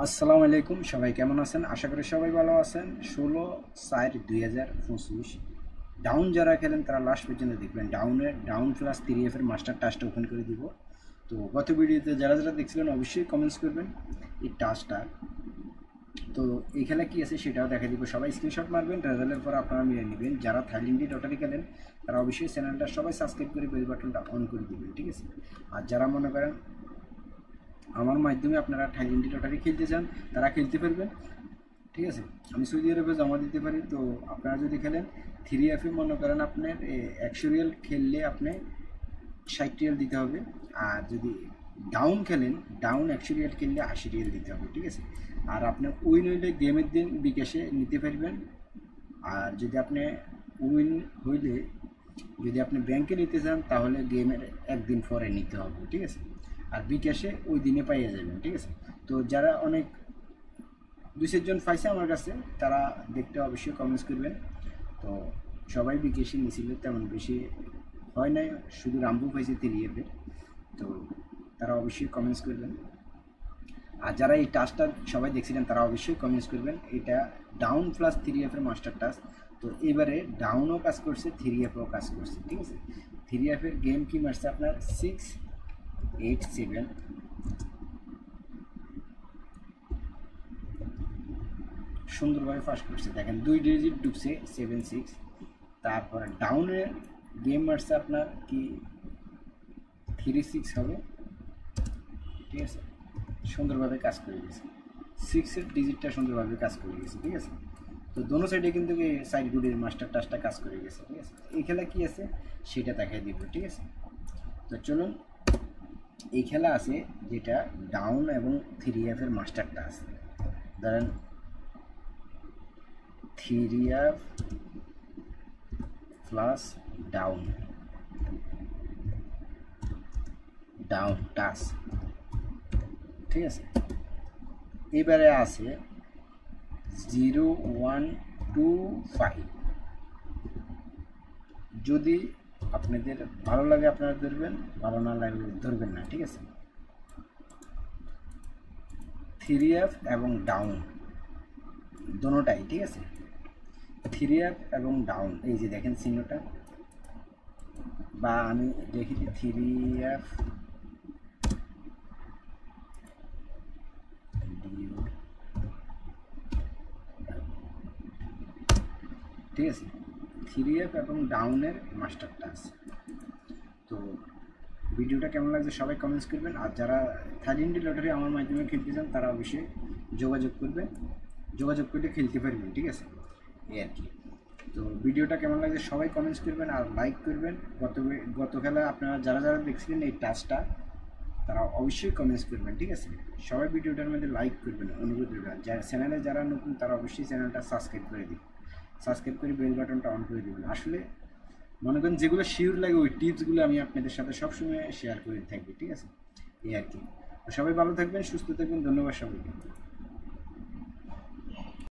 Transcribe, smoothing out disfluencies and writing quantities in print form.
আসসালামু আলাইকুম, সবাই কেমন আছেন? আশা করি সবাই ভালো আছেন। 16/4/2025 ডাউন যারা খেলেন তারা লাস্ট পর্যন্ত দেখবেন। ডাউন প্লাস 3F এর মাস্টার টাস্কটা ওপেন করে দিব। তো গত ভিডিওতে যারা যারা দেখছিলেন অবশ্যই কমেন্টস করবেন এই টাস্কটা। তো এই খেলা কী আছে সেটাও দেখা দিব। সবাই স্ক্রিনশট মারবেন, রেজাল্টের পর আপনারা মিলে নেবেন। যারা থাইল্যান্ডি লটারি খেলেন তারা অবশ্যই চ্যানেলটা সবাই সাবস্ক্রাইব করে বেল বাটনটা অন করে দিবেন, ঠিক আছে? আর যারা মনে করেন আমার মাধ্যমে আপনারা থাইল্যান্ডি লটারি খেলতে চান তারা খেলতে পারবেন, ঠিক আছে? আমি সৌদি আরবে জমা দিতে পারি। তো আপনারা যদি খেলেন 3F মনে করেন আপনার 100 রিয়াল খেললে আপনি 60 রিয়াল দিতে হবে। আর যদি ডাউন খেলেন, ডাউন 100 রিয়াল খেললে 80 রিয়াল দিতে হবে, ঠিক আছে? আর আপনি উইন হইলে গেমের দিন বিকাশে নিতে পারবেন। আর যদি আপনি উইন হইলে যদি আপনি ব্যাংকে নিতে চান তাহলে গেমের একদিন পরে নিতে হবে, ঠিক আছে? আর বিকাশে ওই দিনে পাইয়ে যাবেন, ঠিক আছে? তো যারা অনেক 2-4 জন পাইছে আমার কাছে তারা দেখতে অবশ্যই কমেন্টস করবেন। তো সবাই বিকেশে নিয়েছিল, তেমন বেশি হয় নাই, শুধু রামবু পাইছে 3F-এর। তো তারা অবশ্যই কমেন্টস করবেন। আর যারা এই টাস্কটা সবাই দেখছিলেন তারা অবশ্যই কমেন্টস করবেন। এটা ডাউন প্লাস 3F-এর মাস্টার টাস্ক। তো এবারে ডাউনও কাজ করছে, 3F-ও কাজ করছে, ঠিক আছে? 3F-এর গেম কি মারছে আপনার 687, সুন্দরভাবে ফাঁস করছে। দেখেন 2 ডিজিট ঢুকছে 76। তারপরে ডাউনের গেম মারছে আপনার কি 36 হবে, ঠিক আছে? সুন্দরভাবে কাজ করে গেছে, 6-এর ডিজিটটা সুন্দরভাবে কাজ করে গেছে, ঠিক আছে? তো দোনো সাইডে কিন্তু সাইড গুলির মাস্টার টাস্কটা কাজ করে গেছে, ঠিক আছে? এই খেলা কি আছে সেটা দেখাই দিব, ঠিক আছে? তো চলুন, এই খেলা আছে যেটা ডাউন এবং 3F-এর মাস্টার টাস্ক। ধরেন 3F প্লাস ডাউন টাস্ক, ঠিক আছে? এবারে আছে 0125। যদি আপনাদের ভালো লাগে আপনারা ধরবেন, ভালো না লাগলে ধরবেন না, ঠিক আছে? 3F এবং ডাউন দোনোটাই, ঠিক আছে? 3F এবং ডাউন, এই যে দেখেন চিহ্নটা, বা আমি দেখি 3F ঠিক আছে? 3F এবং ডাউনের মাস্টার টাস্ক। তো ভিডিওটা কেমন লাগছে সবাই কমেন্টস করবেন। আর যারা থাইল্যান্ডি লটারি আমার মাধ্যমে খেলতে চান তারা অবশ্যই যোগাযোগ করবেন, যোগাযোগ করে খেলতে পারবেন, ঠিক আছে? এই আর কি। তো ভিডিওটা কেমন লাগছে সবাই কমেন্টস করবেন আর লাইক করবেন। গত খেলা আপনারা যারা যারা দেখছিলেন এই টাচটা তারা অবশ্যই কমেন্টস করবেন, ঠিক আছে? সবাই ভিডিওটার মধ্যে লাইক করবেন, অনুরোধ রইল। যারা চ্যানেলে যারা নতুন তারা অবশ্যই চ্যানেলটা সাবস্ক্রাইব করে দিন, সাবস্ক্রাইব করে বেল বাটনটা অন করে দেবেন। আসলে মনে করেন যেগুলো শিওর লাগে ওই টিপসগুলো আমি আপনাদের সাথে সবসময় শেয়ার করে থাকি, ঠিক আছে? এই আর কি। তো সবাই ভালো থাকবেন, সুস্থ থাকবেন, ধন্যবাদ সবাইকে।